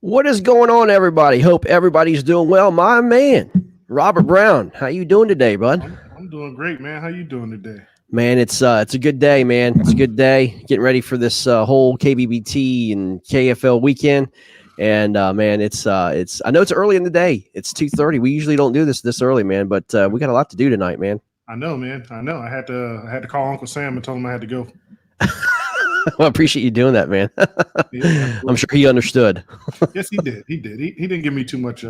What is going on, everybody? Hope everybody's doing well. My man, Robert Brown, how you doing today, bud? I'm doing great, man. How you doing today? Man, it's a good day, man. It's a good day. Getting ready for this whole KBBT and KFL weekend, and man, it's. I know it's early in the day. It's 2:30. We usually don't do this early, man, but we got a lot to do tonight, man. I know, man. I know. I had to call Uncle Sam and tell him I had to go. I appreciate you doing that, man. Yeah, I'm sure he understood. yes, he did. He did. He didn't give me too much,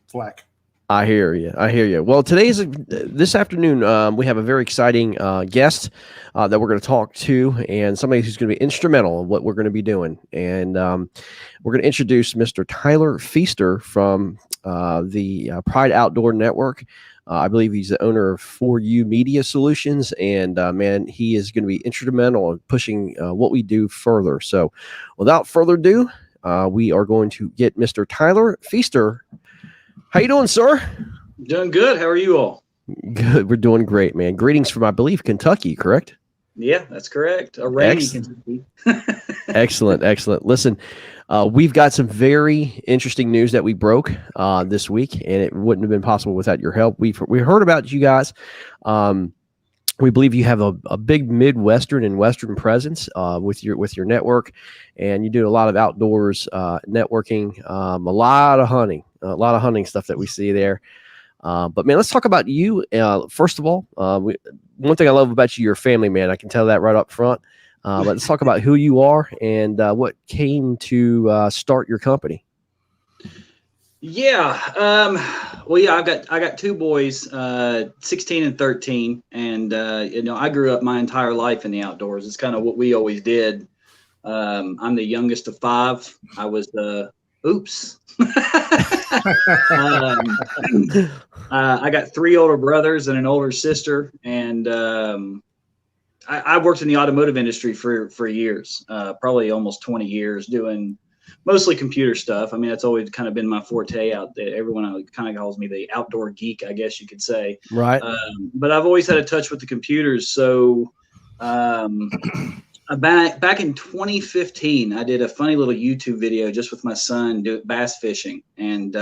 flack. I hear you. I hear you. Well, this afternoon, we have a very exciting guest that we're going to talk to, and somebody who's going to be instrumental in what we're going to be doing. And we're going to introduce Mr. Tyler Feaster from the Pride Outdoor Network. I believe he's the owner of 4U Media Solutions, and man, he is going to be instrumental in pushing what we do further. So, without further ado, we are going to get Mr. Tyler Feaster. How you doing, sir? Doing good. How are you all? Good. We're doing great, man. Greetings from, I believe, Kentucky, correct? Yeah, that's correct. A rainy Kentucky. Excellent. Listen, we've got some very interesting news that we broke this week, and it wouldn't have been possible without your help. We heard about you guys. We believe you have a big Midwestern and Western presence with your network, and you do a lot of outdoors networking, a lot of hunting stuff that we see there. But man, let's talk about you. First of all, one thing I love about you, you're a family man. I can tell that right up front. But let's talk about who you are and what came to start your company. Yeah. Well, yeah, I got two boys, 16 and 13. And, I grew up my entire life in the outdoors. It's kind of what we always did. I'm the youngest of five. I was oops. I got three older brothers and an older sister. And, I worked in the automotive industry for years, probably almost 20 years doing mostly computer stuff. I mean, that's always kind of been my forte out there. Everyone kind of calls me the outdoor geek, I guess you could say. Right. But I've always had a touch with the computers. So back in 2015, I did a funny little YouTube video just with my son bass fishing. And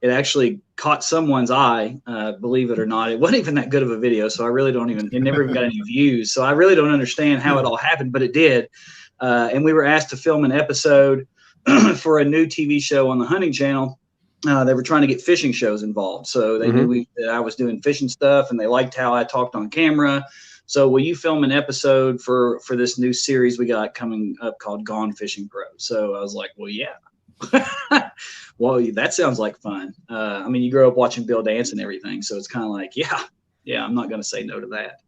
it actually caught someone's eye, believe it or not. It wasn't even that good of a video, so it never even got any views. So I really don't understand how it all happened, but it did. And we were asked to film an episode for a new TV show on the hunting channel. They were trying to get fishing shows involved. So they knew that I was doing fishing stuff, and they liked how I talked on camera. So will you film an episode for this new series we got coming up called Gone Fishing Pro? So I was like, well, yeah. Well, that sounds like fun. I mean, you grow up watching Bill Dance and everything, so it's kind of like, yeah, I'm not going to say no to that.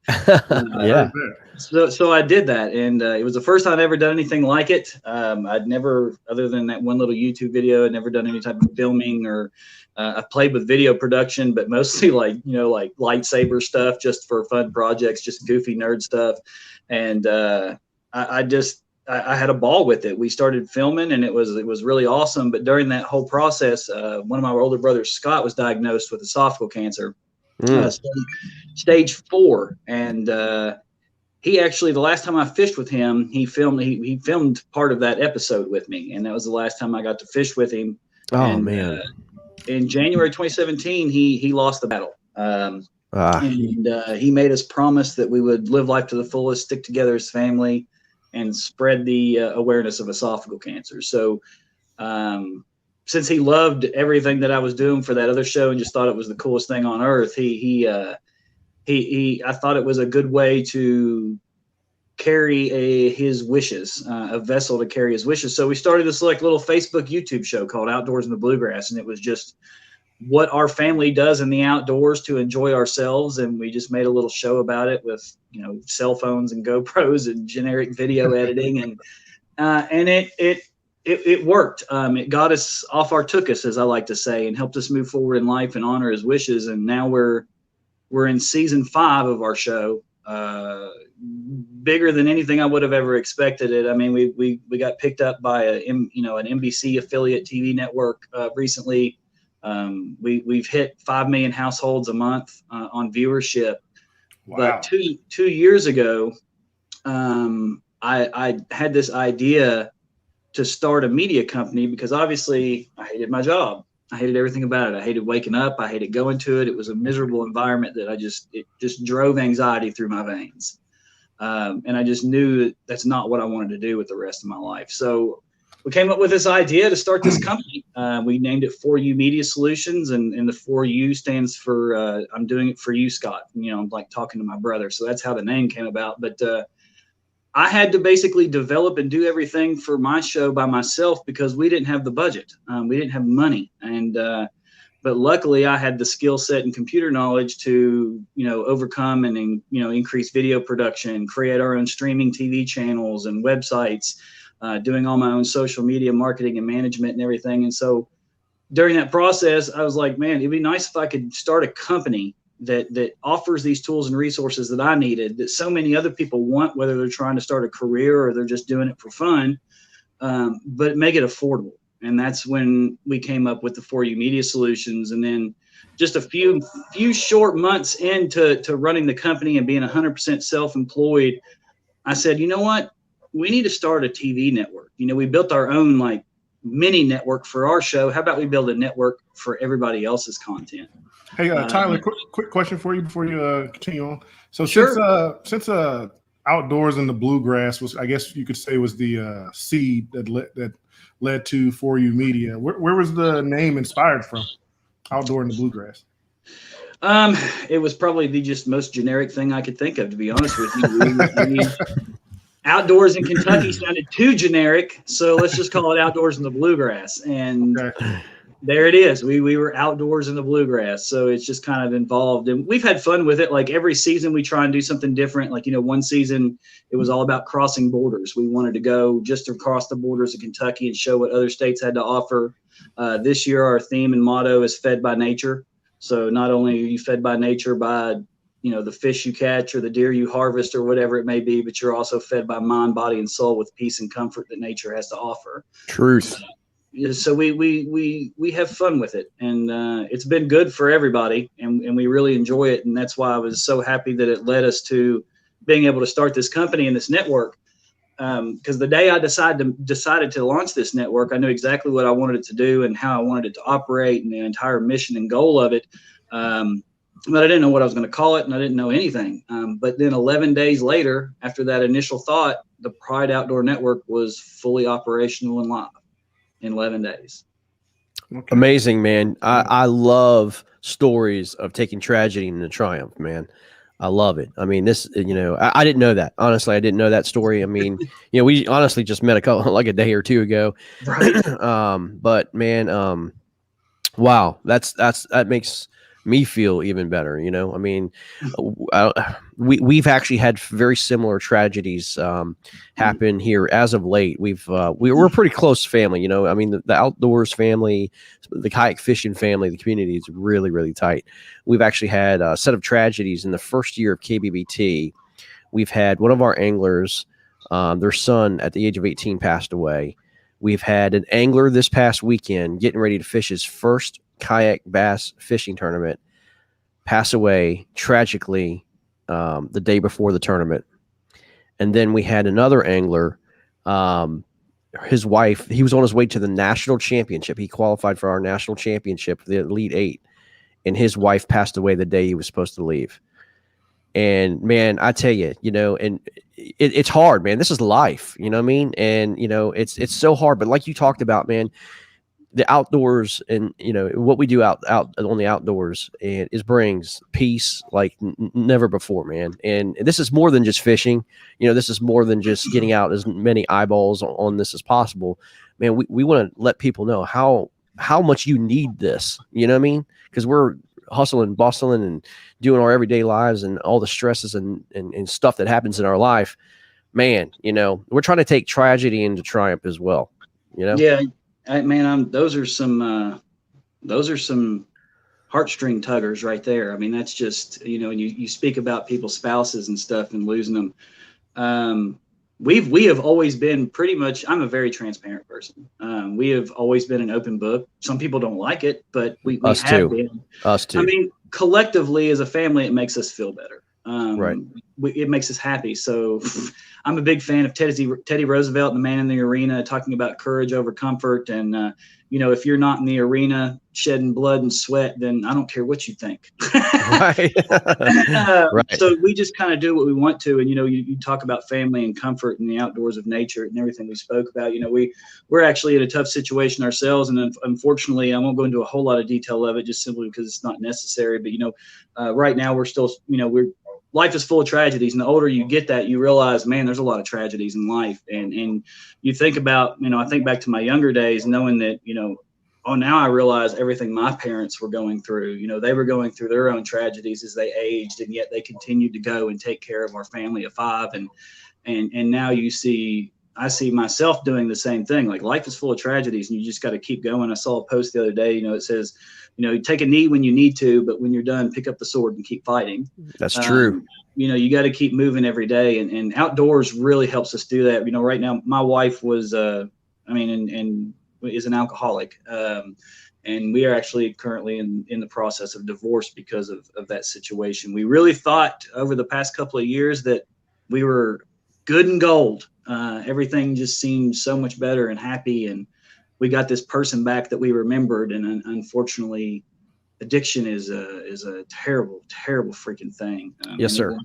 Yeah. So I did that, and it was the first time I'd ever done anything like it. I'd never, other than that one little YouTube video, I'd never done any type of filming or I played with video production, but mostly like lightsaber stuff, just for fun projects, just goofy nerd stuff. And I had a ball with it. We started filming, and it was really awesome. But during that whole process, one of my older brothers, Scott, was diagnosed with esophageal cancer, stage 4. And he actually, the last time I fished with him, he filmed part of that episode with me, and that was the last time I got to fish with him. Oh, man. In January 2017, he lost the battle. And he made us promise that we would live life to the fullest, stick together as family, and spread the awareness of esophageal cancer. So since he loved everything that I was doing for that other show and just thought it was the coolest thing on earth, I thought it was a good way to carry his wishes, a vessel to carry his wishes. So we started this little Facebook YouTube show called Outdoors in the Bluegrass, and it was just what our family does in the outdoors to enjoy ourselves. And we just made a little show about it with, cell phones and GoPros and generic video editing. And it worked. It got us off our tuchus, as I like to say, and helped us move forward in life and honor his wishes. And now we're in season 5 of our show, bigger than anything I would have ever expected it. I mean, we got picked up by an NBC affiliate TV network recently. We've hit 5 million households a month on viewership. Wow. But two years ago, I had this idea to start a media company because obviously I hated my job. I hated everything about it. I hated waking up. I hated going to it. It was a miserable environment that it just drove anxiety through my veins. And I just knew that that's not what I wanted to do with the rest of my life. So we came up with this idea to start this company. We named it 4U Media Solutions, and the 4U stands for I'm doing it for you, Scott. You know, I'm like talking to my brother. So that's how the name came about. But I had to basically develop and do everything for my show by myself because we didn't have the budget. We didn't have money. And but luckily I had the skill set and computer knowledge to, you know, overcome and, you know, increase video production, create our own streaming TV channels and websites, doing all my own social media marketing and management and everything. And so during that process, I was like, man, it'd be nice if I could start a company that offers these tools and resources that I needed, that so many other people want, whether they're trying to start a career or they're just doing it for fun, but make it affordable. And that's when we came up with the 4U Media Solutions. And then just a few short months into running the company and being 100% self-employed, I said, you know what? We need to start a TV network. You know, we built our own like mini network for our show. How about we build a network for everybody else's content? Hey, Tyler, quick question for you before you continue on. So sure. since outdoors in the bluegrass was, I guess you could say, was the seed that led to 4U Media, where was the name inspired from? Outdoor in the bluegrass. It was probably the just most generic thing I could think of, to be honest with you. I mean, outdoors in Kentucky sounded too generic, so let's just call it outdoors in the bluegrass. And okay. There it is. We were outdoors in the bluegrass. So it's just kind of involved. And we've had fun with it. Like every season we try and do something different. Like, you know, one season it was all about crossing borders. We wanted to go just across the borders of Kentucky and show what other states had to offer. This year our theme and motto is fed by nature. So not only are you fed by nature by, you know, the fish you catch or the deer you harvest or whatever it may be, but you're also fed by mind, body, and soul with peace and comfort that nature has to offer. Truth. So we have fun with it, and it's been good for everybody, and we really enjoy it. And that's why I was so happy that it led us to being able to start this company and this network. Because the day I decided to launch this network, I knew exactly what I wanted it to do and how I wanted it to operate and the entire mission and goal of it. But I didn't know what I was going to call it, and I didn't know anything. But then 11 days later, after that initial thought, the Pride Outdoor Network was fully operational and live in 11 days. Okay. Amazing, man. I love stories of taking tragedy into triumph, man. I love it. I mean, this, you know, I didn't know that. Honestly, I didn't know that story. I mean, you know, we honestly just met like a day or two ago. Right. But man, wow, that makes me feel even better. You know, I mean, we've actually had very similar tragedies happen here as of late. We're a pretty close family. You know, I mean, the outdoors family, the kayak fishing family, the community is really, really tight. We've actually had a set of tragedies in the first year of KBBT. We've had one of our anglers, their son at the age of 18 passed away. We've had an angler this past weekend getting ready to fish his first kayak bass fishing tournament pass away tragically the day before the tournament. And then we had another angler, his wife, he was on his way to the national championship. He qualified for our national championship, the Elite Eight, and his wife passed away the day he was supposed to leave. And man, I tell you, you know, and it's hard, man. This is life, you know what I mean? And, you know, it's so hard. But like you talked about, man, the outdoors and, you know, what we do out on the outdoors and brings peace like never before, man. And this is more than just fishing. You know, this is more than just getting out as many eyeballs on this as possible, man. We want to let people know how much you need this, you know what I mean? Because we're hustling, bustling, and doing our everyday lives and all the stresses and stuff that happens in our life, man. You know, we're trying to take tragedy into triumph as well, you know? Yeah. Man, those are some heartstring tuggers right there. I mean, that's just, you know, and you speak about people's spouses and stuff and losing them. We have always been pretty much, I'm a very transparent person. We have always been an open book. Some people don't like it, but we have been. Us too. I mean, collectively as a family, it makes us feel better. Right. It makes us happy. So I'm a big fan of Teddy Roosevelt, the man in the arena, talking about courage over comfort. And, if you're not in the arena shedding blood and sweat, then I don't care what you think. Right. Right. So we just kind of do what we want to. And, you talk about family and comfort and the outdoors of nature and everything we spoke about. We're actually in a tough situation ourselves. And unfortunately, I won't go into a whole lot of detail of it just simply because it's not necessary. But, right now we're still, life is full of tragedies. And the older you get that, you realize, man, there's a lot of tragedies in life. And you think about, I think back to my younger days, knowing that, now I realize everything my parents were going through. They were going through their own tragedies as they aged, and yet they continued to go and take care of our family of 5. And now I see myself doing the same thing. Like, life is full of tragedies, and you just got to keep going. I saw a post the other day, it says, take a knee when you need to, but when you're done, pick up the sword and keep fighting. That's true. You got to keep moving every day, and outdoors really helps us do that. Right now, my wife was, and is an alcoholic. And we are actually currently in the process of divorce because of that situation. We really thought over the past couple of years that we were good and gold. Everything just seemed so much better and happy. And we got this person back that we remembered. And unfortunately, addiction is a terrible, terrible freaking thing. Yes, sir.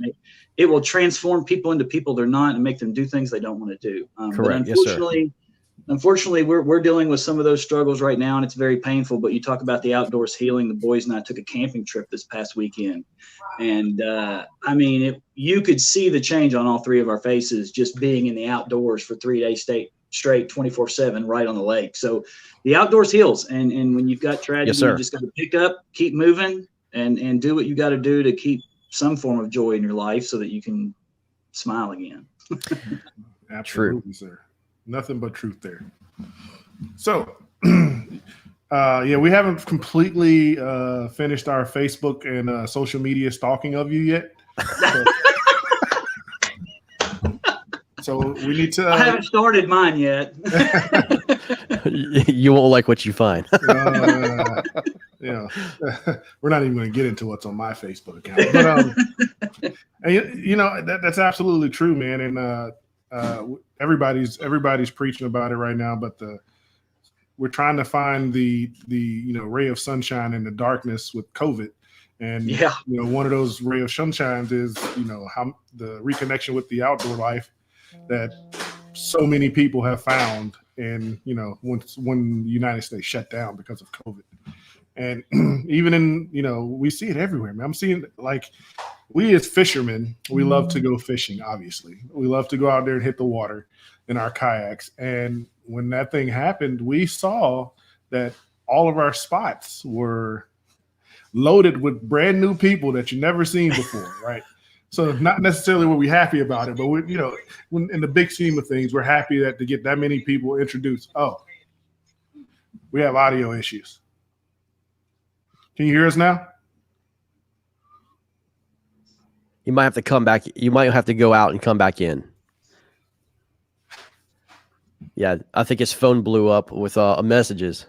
It will transform people into people they're not and make them do things they don't want to do. Correct. Yes, sir. Unfortunately, we're dealing with some of those struggles right now, and it's very painful. But you talk about the outdoors healing. The boys and I took a camping trip this past weekend, and you could see the change on all 3 of our faces just being in the outdoors for 3 days straight, 24/7, right on the lake. So the outdoors heals, and when you've got tragedy, yes, sir, you just got to pick up, keep moving, and do what you got to do to keep some form of joy in your life so that you can smile again. Absolutely, sir. Nothing but truth there. So, we haven't completely finished our Facebook and social media stalking of you yet. So we need to. I haven't started mine yet. You won't like what you find. We're not even going to get into what's on my Facebook account. But that's absolutely true, man. And everybody's preaching about it right now, but we're trying to find the ray of sunshine in the darkness with COVID. And one of those ray of sunshines is how the reconnection with the outdoor life that so many people have found. And when the United States shut down because of COVID, and even in we see it everywhere, man. I'm seeing, like, we as fishermen, we love to go fishing. Obviously, we love to go out there and hit the water in our kayaks. And when that thing happened, we saw that all of our spots were loaded with brand new people that you never seen before, right? So not necessarily were we happy about it, but when in the big scheme of things, we're happy that to get that many people introduced. Oh, we have audio issues. Can you hear us now? You might have to come back. You might have to go out and come back in. Yeah, I think his phone blew up with messages.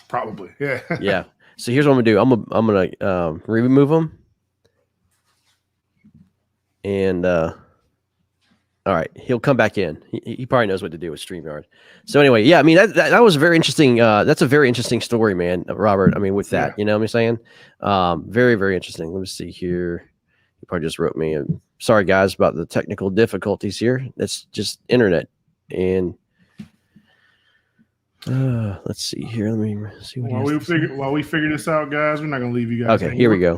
Probably, yeah. Yeah. So here's what I'm gonna do. I'm gonna remove them. And all right, he'll come back in. He probably knows what to do with StreamYard. So anyway, yeah, I mean that was a very interesting. That's a very interesting story, man, Robert. I mean, with that, you know what I'm saying? Very, very interesting. Let me see here. He probably just wrote me. Sorry, guys, about the technical difficulties here. That's just internet. And let's see here. Let me see what while we figure this out, guys. We're not gonna leave you guys. Okay, here we go.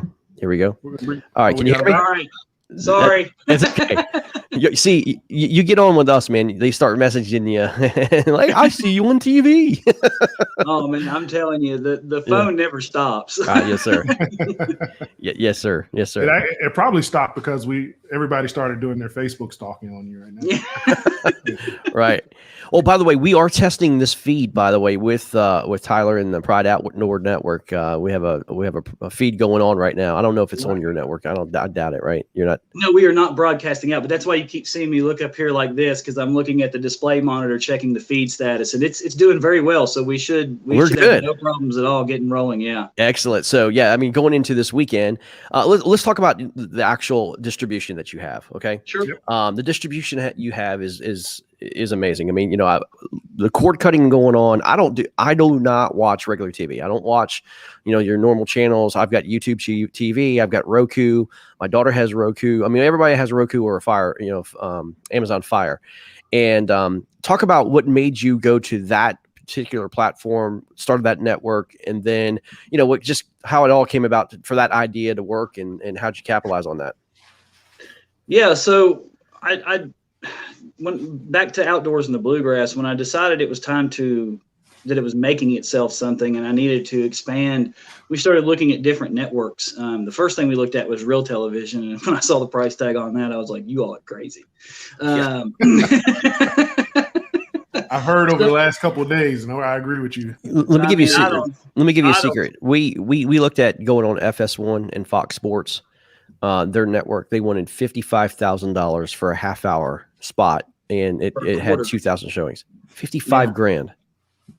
All right, can you hear me? All right. Sorry. It's okay. See, you get on with us, man. They start messaging you like, I see you on TV. Oh man, I'm telling you, the phone never stops. Yes, sir. Yes, sir. Yes, sir. It probably stopped because we everybody started doing their Facebook stalking on you right now. Right. Oh, by the way, we are testing this feed, by the way, with Tyler and the Pride Outdoor Network. We have a feed going on right now. I don't know if it's on your network. I doubt it. Right? You're not. No, we are not broadcasting out, but that's why you keep seeing me look up here like this, because I'm looking at the display monitor, checking the feed status, and it's doing very well. So we're should good. Have no problems at all getting rolling. Yeah. Excellent. So yeah, I mean, going into this weekend, let's talk about the actual distribution that you have. Okay. Sure. The distribution that you have is amazing. I mean, the cord cutting going on. I do not watch regular TV. I don't watch, your normal channels. I've got YouTube TV. I've got Roku. My daughter has Roku. I mean, everybody has Roku or a Fire, Amazon Fire. And talk about what made you go to that particular platform, started that network, and then, just how it all came about for that idea to work, and how'd you capitalize on that? Yeah. So I went back to outdoors in the bluegrass when I decided it was time that it was making itself something and I needed to expand. We started looking at different networks. The first thing we looked at was real television. And when I saw the price tag on that, I was like, you all are crazy. I've heard over the last couple of days, and I agree with you. Let me give you a secret. We looked at going on FS1 and Fox Sports, their network. They wanted $55,000 for a half-hour spot, and it had 2,000 showings. $55,000.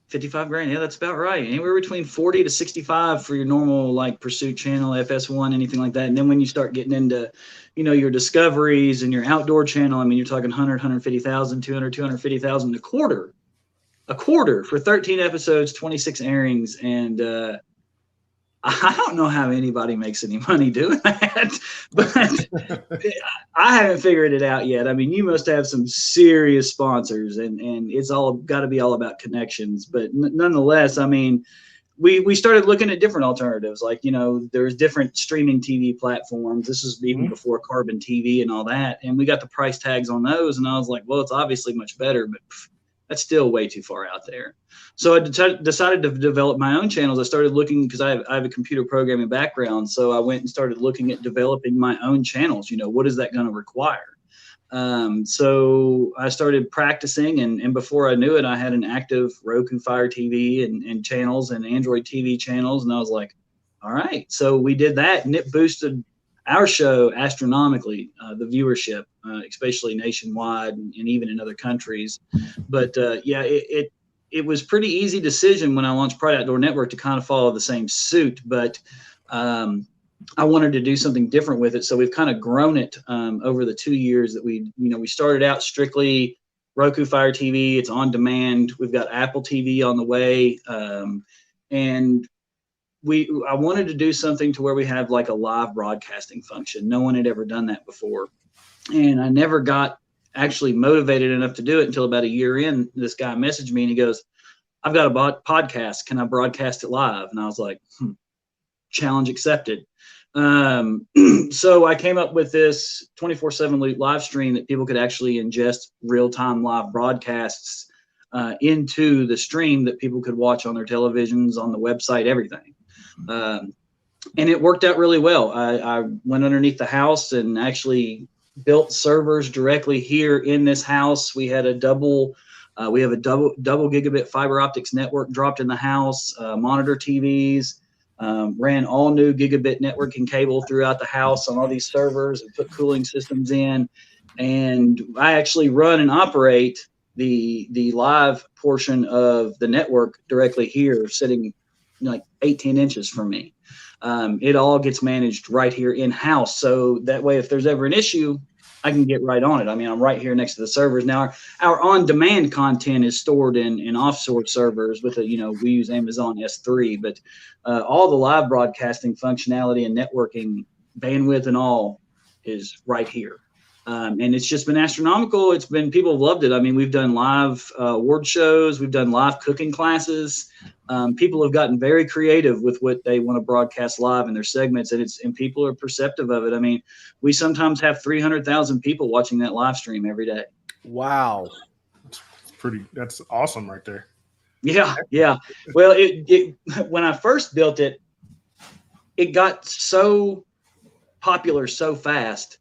55 grand. Yeah, that's about right. Anywhere between 40 to 65 for your normal like Pursuit channel, FS1, anything like that. And then when you start getting into, your discoveries and your outdoor channel, I mean, you're talking 100, 150,000, 200, 250,000 a quarter for 13 episodes, 26 airings. And, I don't know how anybody makes any money doing that, but I haven't figured it out yet. I mean, you must have some serious sponsors, and it's all got to be all about connections. But nonetheless, I mean, we started looking at different alternatives. Like, there's different streaming TV platforms. This is even before Carbon TV and all that. And we got the price tags on those. And I was like, well, it's obviously much better, but that's still way too far out there. So I decided to develop my own channels. I started looking, because I have a computer programming background. So I went and started looking at developing my own channels. What is that going to require? So I started practicing, and before I knew it, I had an active Roku Fire TV and channels and Android TV channels. And I was like, all right. So we did that, and it boosted our show astronomically, the viewership, especially nationwide and even in other countries. But it was pretty easy decision when I launched Pride Outdoor Network to kind of follow the same suit, but I wanted to do something different with it. So we've kind of grown it over the 2 years that we started out strictly Roku Fire TV. It's on demand. We've got Apple TV on the way. And I wanted to do something to where we have like a live broadcasting function. No one had ever done that before. And I never got actually motivated enough to do it until about a year in. This guy messaged me and he goes, I've got a podcast. Can I broadcast it live? And I was like, challenge accepted. So I came up with this 24/7 live stream that people could actually ingest real-time live broadcasts into the stream that people could watch on their televisions, on the website, everything. And it worked out really well. I went underneath the house and actually built servers directly here in this house. We had a double gigabit fiber optics network dropped in the house, monitor TVs, ran all new gigabit networking cable throughout the house on all these servers, and put cooling systems in. And I actually run and operate the live portion of the network directly here, sitting like 18 inches from me. It all gets managed right here in house. So that way, if there's ever an issue, I can get right on it. I mean, I'm right here next to the servers. Now, our on-demand content is stored in offshore servers with we use Amazon S3, but all the live broadcasting functionality and networking bandwidth and all is right here. And it's just been astronomical. People have loved it. I mean, we've done live award shows. We've done live cooking classes. People have gotten very creative with what they want to broadcast live in their segments, and people are perceptive of it. I mean, we sometimes have 300,000 people watching that live stream every day. Wow. That's awesome right there. Yeah. Yeah. Well, when I first built it, it got so popular so fast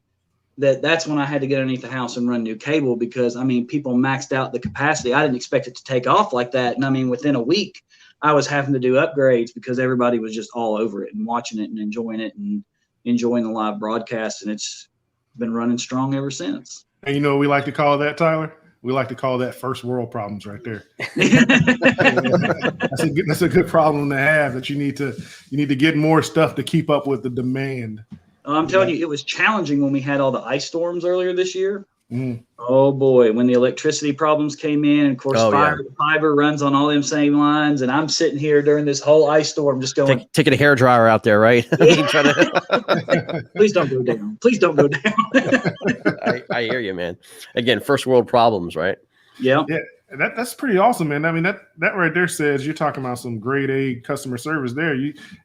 that's when I had to get underneath the house and run new cable, because I mean, people maxed out the capacity. I didn't expect it to take off like that. And I mean, within a week, I was having to do upgrades because everybody was just all over it and watching it and enjoying it and enjoying the live broadcast. And it's been running strong ever since. And you know what we like to call that, Tyler? We like to call that first world problems right there. That's a good problem to have, that you need to get more stuff to keep up with the demand. I'm telling you, it was challenging when we had all the ice storms earlier this year. Oh boy, when the electricity problems came in, and of course fiber runs on all them same lines, and I'm sitting here during this whole ice storm just going, taking a hairdryer out there, right? Please don't go down. Please don't go down. I hear you, man. Again, first world problems, right? Yeah. That's pretty awesome, man. I mean, that right there says you're talking about some grade A customer service there.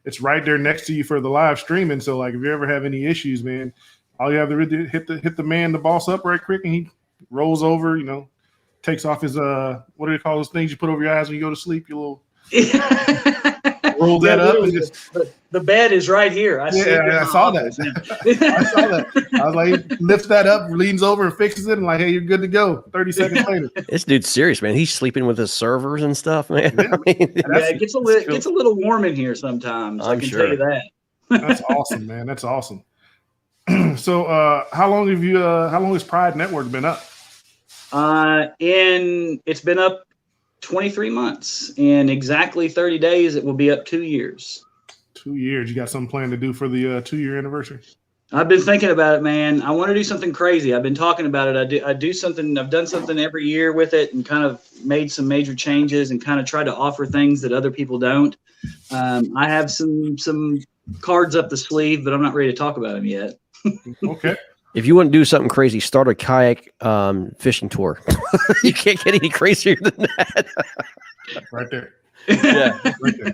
It's right there next to you for the live streaming. So like, if you ever have any issues, man, all you have to do hit the boss up right quick, and he rolls over, takes off his what do they call those things you put over your eyes when you go to sleep? Your little roll that up. And just, the bed is right here. I saw that. I saw that. I was like, lifts that up, leans over and fixes it, and like, hey, you're good to go. 30 seconds later. This dude's serious, man. He's sleeping with his servers and stuff, man. Yeah, it gets a little warm in here sometimes. I can tell you that. That's awesome, man. That's awesome. So, how long has Pride Network been up? It's been up 23 months. In exactly 30 days, it will be up 2 years. 2 years. You got something planned to do for the 2-year anniversary? I've been thinking about it, man. I want to do something crazy. I've been talking about it. I do something. I've done something every year with it, and kind of made some major changes, and kind of tried to offer things that other people don't. I have some cards up the sleeve, but I'm not ready to talk about them yet. Okay. If you want to do something crazy, start a kayak fishing tour. You can't get any crazier than that. Right there. Yeah. Right there.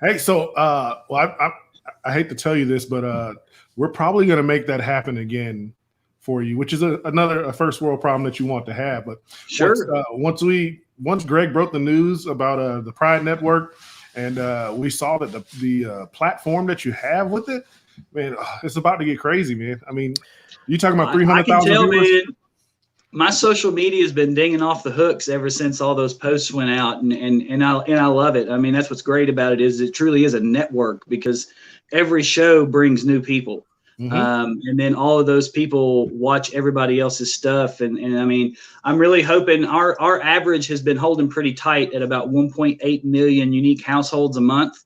Hey, so I hate to tell you this, but we're probably going to make that happen again for you, which is another first world problem that you want to have. But sure. Once Greg broke the news about the Pride Network, and we saw that the platform that you have with it, man, it's about to get crazy, man. I mean, you talking about 300,000 viewers? Man, my social media has been dinging off the hooks ever since all those posts went out, and I love it. I mean, that's what's great about it, is it truly is a network, because every show brings new people. And then all of those people watch everybody else's stuff. And I mean, I'm really hoping our average has been holding pretty tight at about 1.8 million unique households a month.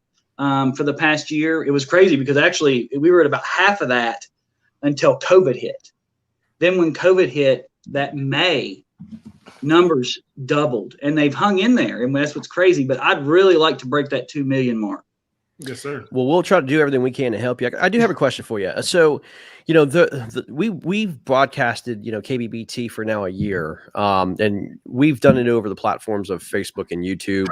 For the past year. It was crazy, because actually we were at about half of that until COVID hit. Then when COVID hit, that May, numbers doubled, and they've hung in there, and that's what's crazy. But I'd really like to break that 2 million mark. Yes, sir. Well, we'll try to do everything we can to help you. I do have a question for you. So, we've broadcasted, KBBT for now a year, and we've done it over the platforms of Facebook and YouTube,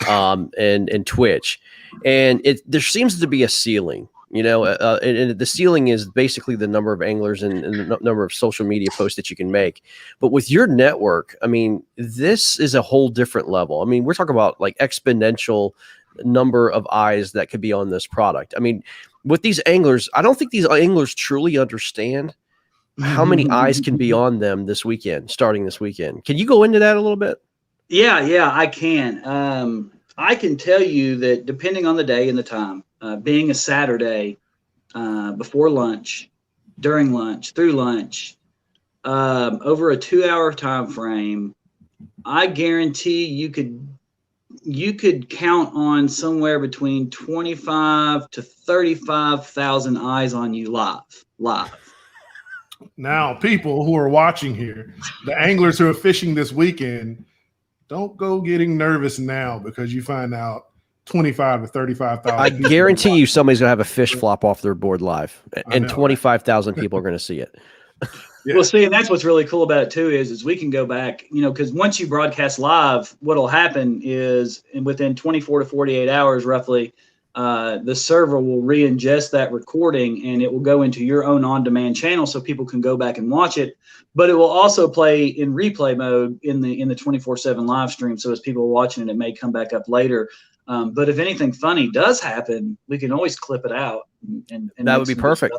and Twitch, and there seems to be a ceiling. And the ceiling is basically the number of anglers and the number of social media posts that you can make. But with your network, I mean, this is a whole different level. I mean, we're talking about like exponential number of eyes that could be on this product. I mean, with these anglers, I don't think these anglers truly understand how many eyes can be on them starting this weekend. Can you go into that a little bit? Yeah, I can. I can tell you that depending on the day and the time, being a Saturday, before lunch, during lunch, through lunch, over a 2-hour time frame, I guarantee you could count on somewhere between 25 to 35,000 eyes on you live. Now, people who are watching here, the anglers who are fishing this weekend, don't go getting nervous now because you find out 25 to 35,000. I guarantee you somebody's going to have a fish flop off their board live, and 25,000 people are going to see it. Yeah. Well, see, and that's what's really cool about it too, is we can go back, because once you broadcast live, what'll happen is within 24 to 48 hours, roughly, the server will re-ingest that recording, and it will go into your own on-demand channel so people can go back and watch it. But it will also play in replay mode in the 24/7 live stream. So as people are watching it, it may come back up later. But if anything funny does happen, we can always clip it out. And that would be perfect.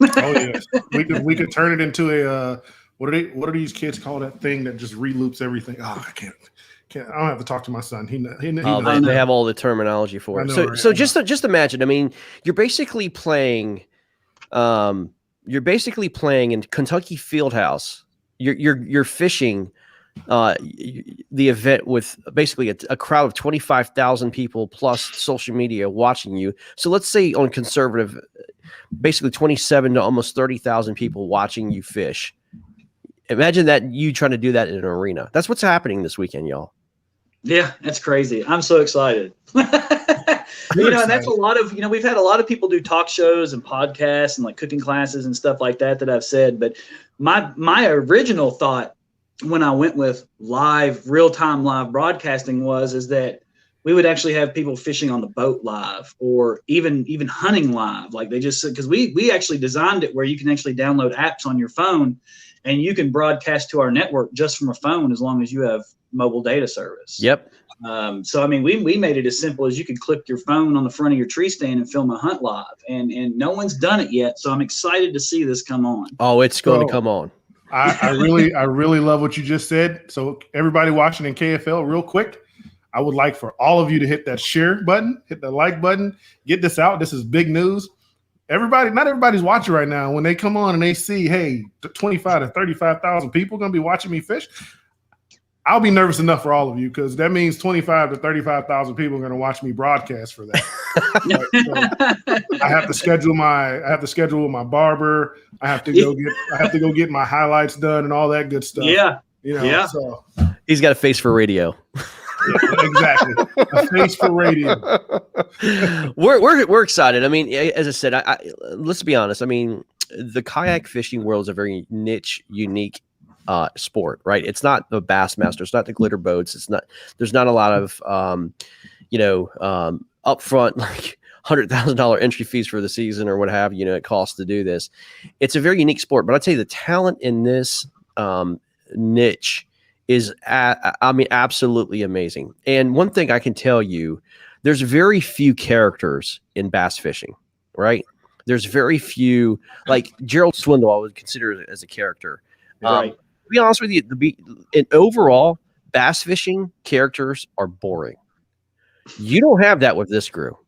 Oh yes, we could turn it into a what are these kids call that thing that just reloops everything? Oh, I can't. I don't have to talk to my son. He knows. They have all the terminology for it. So just imagine. I mean, you're basically playing in Kentucky Fieldhouse. You're fishing the event with basically a crowd of 25,000 people plus social media watching you. So let's say on conservative, basically 27 to almost 30,000 people watching you fish. Imagine that you trying to do that in an arena. That's what's happening this weekend, y'all. Yeah, that's crazy. I'm so excited. And that's a lot of, we've had a lot of people do talk shows and podcasts and like cooking classes and stuff like that I've said. But my original thought when I went with real-time live broadcasting is that we would actually have people fishing on the boat live, or even hunting live. Like they just, because we actually designed it where you can actually download apps on your phone and you can broadcast to our network just from a phone as long as you have mobile data service. Yep. So, I mean, we made it as simple as you could clip your phone on the front of your tree stand and film a hunt live, and no one's done it yet. So I'm excited to see this come on. Oh, it's going to come on. I really love what you just said. So everybody watching in KFL, real quick, I would like for all of you to hit that share button, hit the like button, get this out. This is big news. Not everybody's watching right now. When they come on and they see, hey, 25 to 35,000 people going to be watching me fish, I'll be nervous enough for all of you, because that means 25 to 35,000 people are going to watch me broadcast for that. So I have to schedule with my barber. I have to go get my highlights done and all that good stuff. Yeah. So he's got a face for radio. Yeah, exactly. A face for radio. We're excited. I mean, as I said, let's be honest. I mean, the kayak fishing world is a very niche, unique sport, right? It's not the Bassmaster. It's not the glitter boats. There's not a lot of, upfront, like $100,000 entry fees for the season or what have you, it costs to do this. It's a very unique sport, but I'll tell you the talent in this niche is, absolutely amazing. And one thing I can tell you, there's very few characters in bass fishing, right? There's very few, like Gerald Swindle, I would consider as a character. Right. To be honest with you, in overall, bass fishing characters are boring. You don't have that with this crew.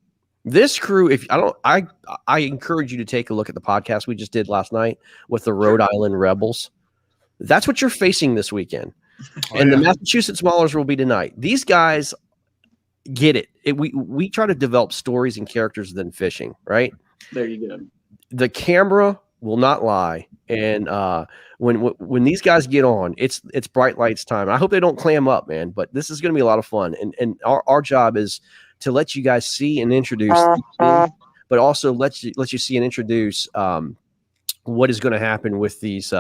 This crew, I encourage you to take a look at the podcast we just did last night with the Rhode Island Rebels. That's what you're facing this weekend. The Massachusetts Maulers will be tonight. These guys get it. We try to develop stories and characters than fishing, right? There you go. The camera will not lie. And when these guys get on, it's bright lights time. I hope they don't clam up, man, but this is going to be a lot of fun. And our job is to let you guys see and introduce, but also let you see and introduce what is going to happen with these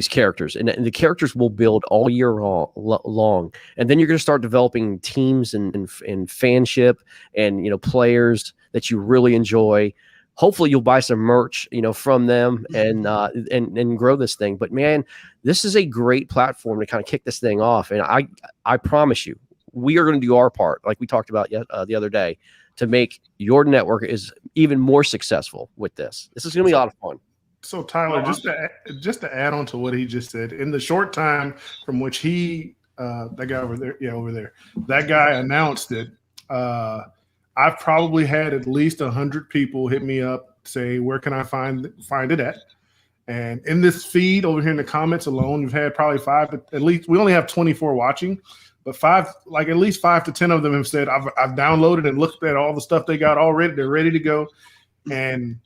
characters. And the characters will build all year long. And then you're going to start developing teams and fanship and, players that you really enjoy. Hopefully you'll buy some merch, from them and grow this thing. But man, this is a great platform to kind of kick this thing off. And I promise you, we are going to do our part, like we talked about the other day, to make your network is even more successful with this. This is going to be a lot of fun. So Tyler, just to add on to what he just said, in the short time from which that guy over there, that guy announced it, I've probably had at least 100 people hit me up, say, where can I find it at? And in this feed over here in the comments alone, you've had probably at least, we only have 24 watching, but at least 5 to 10 of them have said, I've downloaded and looked at all the stuff they got already. They're ready to go. And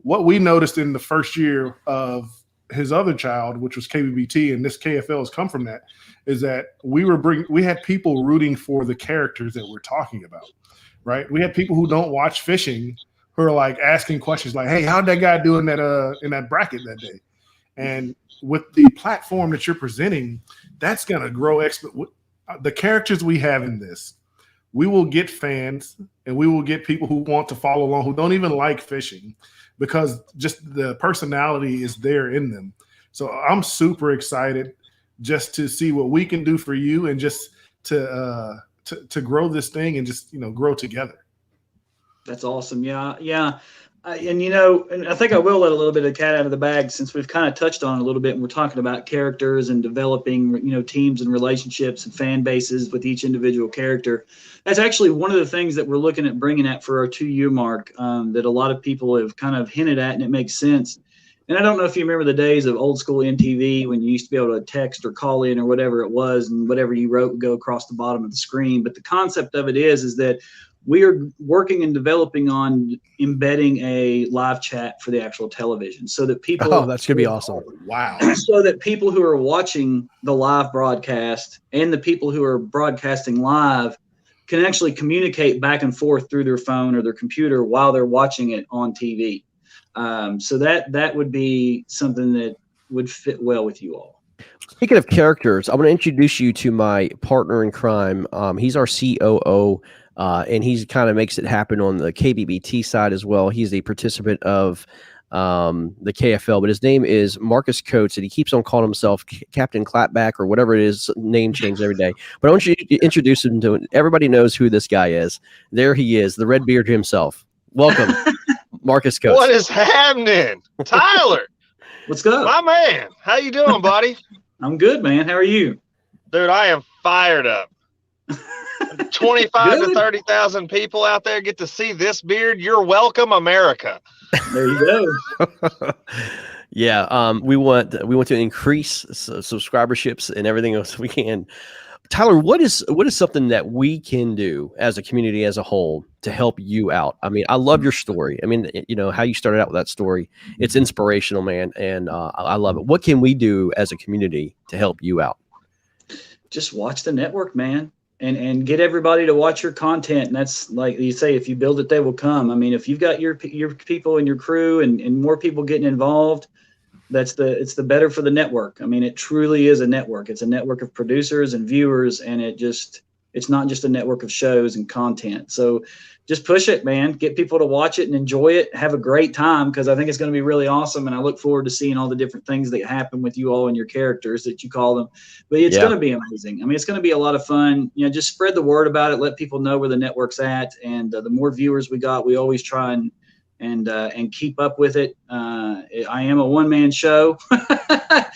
what we noticed in the first year of his other child, which was KBBT, and this KFL has come from that, is that we had people rooting for the characters that we're talking about. Right, we had people who don't watch fishing who are like asking questions like, "Hey, how'd that guy do in that bracket that day?" And with the platform that you're presenting, that's going to grow. The characters we have in this, we will get fans and we will get people who want to follow along who don't even like fishing, because just the personality is there in them. So I'm super excited just to see what we can do for you and just to grow this thing and just, grow together. That's awesome. Yeah. And and I think I will let a little bit of the cat out of the bag, since we've kind of touched on it a little bit, and we're talking about characters and developing, teams and relationships and fan bases with each individual character. That's actually one of the things that we're looking at bringing at for our 2-year mark, that a lot of people have kind of hinted at, and it makes sense. And I don't know if you remember the days of old school MTV when you used to be able to text or call in or whatever it was, and whatever you wrote would go across the bottom of the screen. But the concept of it is that we are working and developing on embedding a live chat for the actual television, so that people. Oh, that's gonna be awesome! Wow! So that people who are watching the live broadcast and the people who are broadcasting live can actually communicate back and forth through their phone or their computer while they're watching it on TV. So that would be something that would fit well with you all. Speaking of characters, I want to introduce you to my partner in crime. He's our COO. And he kind of makes it happen on the KBBT side as well. He's a participant of the KFL, but his name is Marcus Coates, and he keeps on calling himself Captain Clapback or whatever it is, name change every day. But I want you to introduce him to everybody knows who this guy is. There he is, the red beard himself. Welcome, Marcus Coates. What is happening? Tyler. What's up? My man. How you doing, buddy? I'm good, man. How are you? Dude, I am fired up. 25 to 30,000 people out there get to see this beard. You're welcome, America. There you go. Yeah, we want to increase subscriberships and everything else we can. Tyler, what is something that we can do as a community as a whole to help you out? I mean, I love your story. I mean, how you started out with that story. It's inspirational, man, and I love it. What can we do as a community to help you out? Just watch the network, man. And get everybody to watch your content. And that's, like you say, if you build it, they will come. I mean, if you've got your people and your crew and more people getting involved, it's the better for the network. I mean, it truly is a network. It's a network of producers and viewers, and it's not just a network of shows and content. So just push it, man. Get people to watch it and enjoy it. Have a great time, because I think it's going to be really awesome. And I look forward to seeing all the different things that happen with you all and your characters that you call them. But it's going to be amazing. I mean, it's going to be a lot of fun. Just spread the word about it. Let people know where the network's at. And the more viewers we got, we always try and keep up with it. I am a one-man show.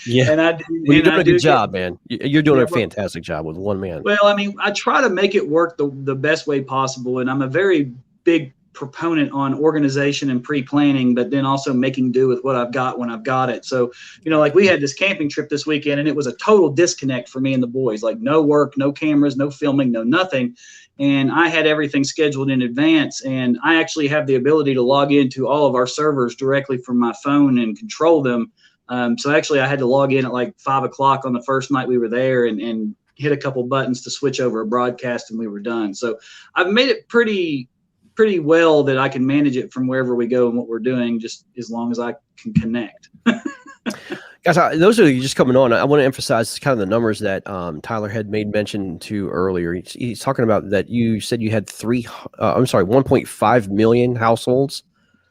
Yeah, and you're doing a good job, man. You're doing a fantastic job with one man. Well, I mean, I try to make it work the best way possible, and I'm a very big proponent on organization and pre-planning, but then also making do with what I've got when I've got it. So, like we had this camping trip this weekend, and it was a total disconnect for me and the boys. Like no work, no cameras, no filming, no nothing. And I had everything scheduled in advance, and I actually have the ability to log into all of our servers directly from my phone and control them. So actually I had to log in at like 5 o'clock on the first night we were there and hit a couple buttons to switch over a broadcast, and we were done. So I've made it pretty well that I can manage it from wherever we go and what we're doing, just as long as I can connect. Guys, those are just coming on. I want to emphasize kind of the numbers that Tyler had made mention to earlier. He's talking about that you said you had 1.5 million households.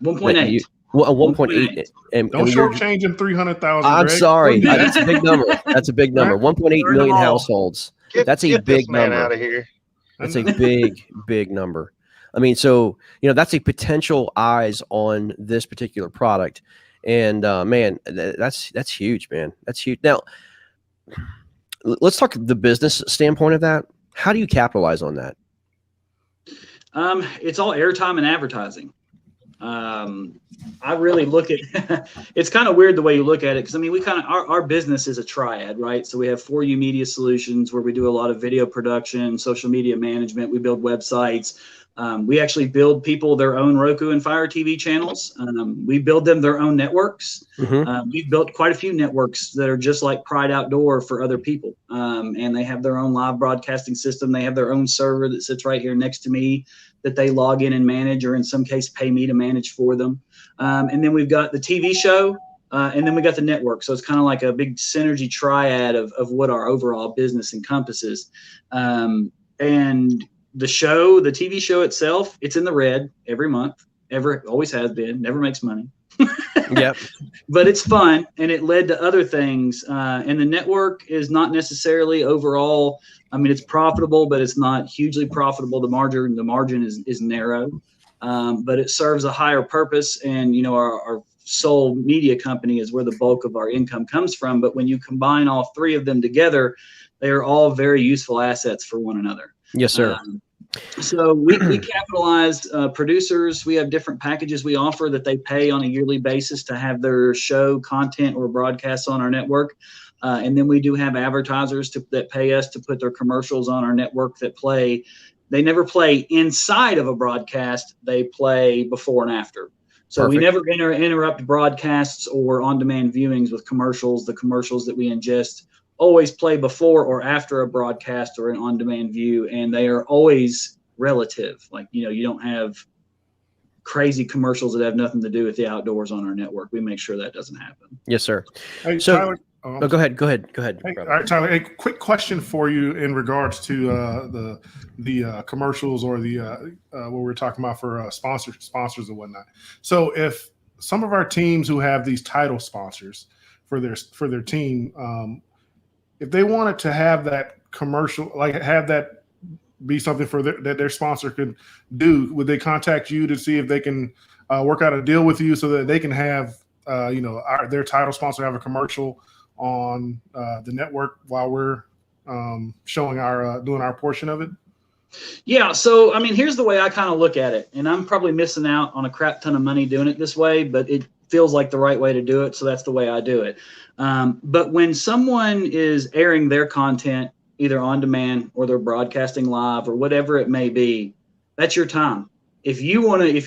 1.8. 1.8. And don't shortchange him 300,000. I'm sorry. That's a big number. That's a big number. 1.8 million households. That's a big number. Out of here. That's a big number. I mean, so, that's a potential eyes on this particular product. And man, that's huge, man. That's huge. Now, let's talk the business standpoint of that. How do you capitalize on that? It's all airtime and advertising. I really look at it's kind of weird the way you look at it, because I mean, we kind of our business is a triad, right? So we have 4U Media Solutions, where we do a lot of video production, social media management. We build websites. We actually build people their own Roku and Fire TV channels. We build them their own networks. Mm-hmm. We've built quite a few networks that are just like Pride Outdoor for other people. And they have their own live broadcasting system. They have their own server that sits right here next to me that they log in and manage, or in some case pay me to manage for them. And then we've got the TV show, and then we got the network. So it's kind of like a big synergy triad of what our overall business encompasses. And the TV show itself, it's in the red every month. Always has been. Never makes money. Yep. But it's fun, and it led to other things. And the network is not necessarily overall. I mean, it's profitable, but it's not hugely profitable. The margin is narrow. but it serves a higher purpose. And, our sole media company is where the bulk of our income comes from. But when you combine all three of them together, they are all very useful assets for one another. Yes, sir. So we capitalize producers. We have different packages we offer that they pay on a yearly basis to have their show content or broadcasts on our network. And then we do have advertisers that pay us to put their commercials on our network that play. They never play inside of a broadcast. They play before and after. So Perfect. We never interrupt broadcasts or on-demand viewings with commercials. The commercials that we ingest always play before or after a broadcast or an on-demand view, and they are always relative. Like, you don't have crazy commercials that have nothing to do with the outdoors on our network. We make sure that doesn't happen. Yes, sir. Hey, So, Tyler, go ahead. Hey, all right, Tyler. A quick question for you in regards to the commercials or the what we're talking about for sponsors and whatnot. So, if some of our teams who have these title sponsors for their team, if they wanted to have that commercial, like have that be something that their sponsor could do, would they contact you to see if they can work out a deal with you so that they can have their title sponsor have a commercial on the network while we're showing doing our portion of it? Yeah. So, here's the way I kind of look at it, and I'm probably missing out on a crap ton of money doing it this way, but it feels like the right way to do it. So that's the way I do it. But when someone is airing their content, either on demand or they're broadcasting live or whatever it may be, that's your time. If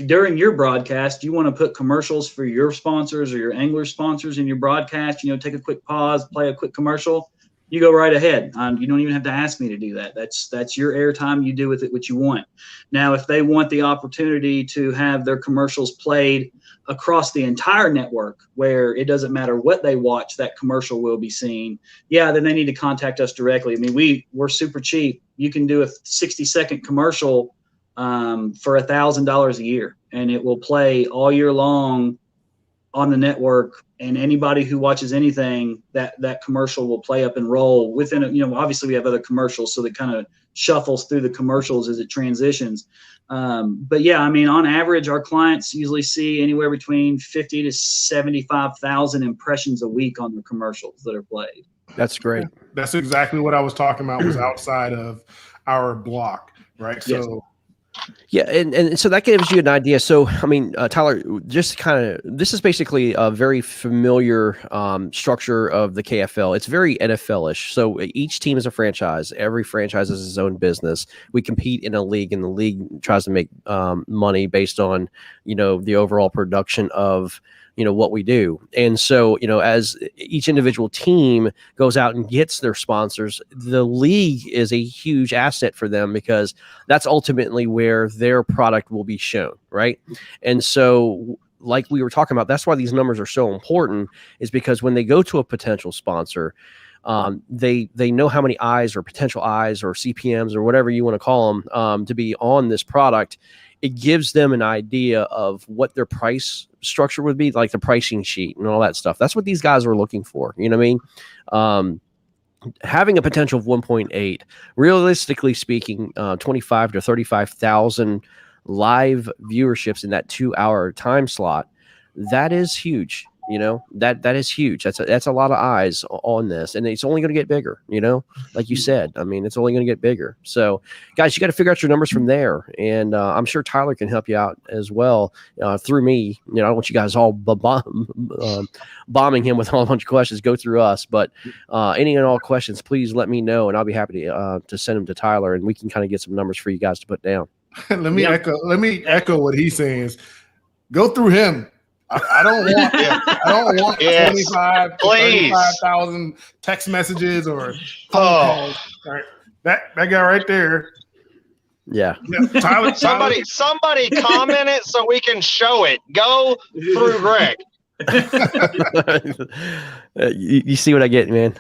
during your broadcast, you want to put commercials for your sponsors or your angler sponsors in your broadcast, take a quick pause, play a quick commercial, you go right ahead. You don't even have to ask me to do that. That's your airtime. You do with it what you want. Now, if they want the opportunity to have their commercials played across the entire network where it doesn't matter what they watch, that commercial will be seen. Yeah, then they need to contact us directly. We're super cheap. You can do a 60-second commercial for $1,000 a year, and it will play all year long on the network. And anybody who watches anything, that commercial will play up and roll within obviously we have other commercials, so that kind of shuffles through the commercials as it transitions. But yeah, on average, our clients usually see anywhere between 50 to 75,000 impressions a week on the commercials that are played. That's great. That's exactly what I was talking about, was outside of our block, right? Yes. So Yeah, and so that gives you an idea. So, Tyler, just this is basically a very familiar structure of the KFL. It's very NFL-ish. So each team is a franchise. Every franchise has its own business. We compete in a league, and the league tries to make money based on, the overall production of what we do. And so, as each individual team goes out and gets their sponsors, the league is a huge asset for them, because that's ultimately where their product will be shown, right? And so, like we were talking about, that's why these numbers are so important, is because when they go to a potential sponsor, they know how many eyes or potential eyes or CPMs or whatever you want to call them to be on this product. It gives them an idea of what their price structure would be, like the pricing sheet and all that stuff. That's what these guys are looking for. You know what I mean? Having a potential of 1.8, realistically speaking, 25 to 35,000 live viewerships in that 2-hour time slot, that is huge. That is huge. That's a lot of eyes on this, and it's only going to get bigger. Like you said, it's only going to get bigger. So, guys, you got to figure out your numbers from there, and I'm sure Tyler can help you out as well through me. I don't want you guys all bombing him with a whole bunch of questions. Go through us, but any and all questions, please let me know, and I'll be happy to send them to Tyler, and we can kind of get some numbers for you guys to put down. Let me echo what he's saying. Is go through him. I don't want 25,000 text messages or phone calls. Right. That guy right there. Yeah. Tyler. Somebody comment it so we can show it. Go through Greg. You see what I get, man.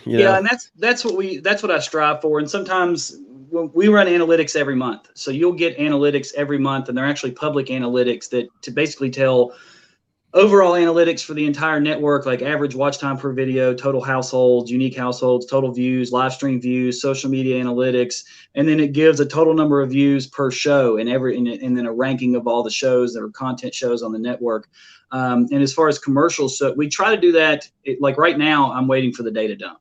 Yeah, and that's what I strive for. And sometimes we run analytics every month, so you'll get analytics every month, and they're actually public analytics that to basically tell overall analytics for the entire network, like average watch time per video, total households, unique households, total views, live stream views, social media analytics, and then it gives a total number of views per show and then a ranking of all the shows that are content shows on the network. And as far as commercials, so we try to do that. Like right now, I'm waiting for the data dump.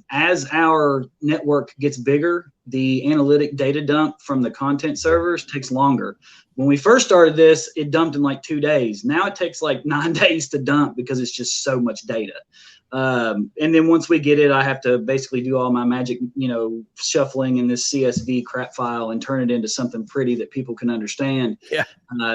As our network gets bigger, the analytic data dump from the content servers takes longer. When we first started this, it dumped in like 2 days. Now it takes like 9 days to dump because it's just so much data. And then once we get it, I have to basically do all my magic, shuffling in this CSV crap file and turn it into something pretty that people can understand. Yeah.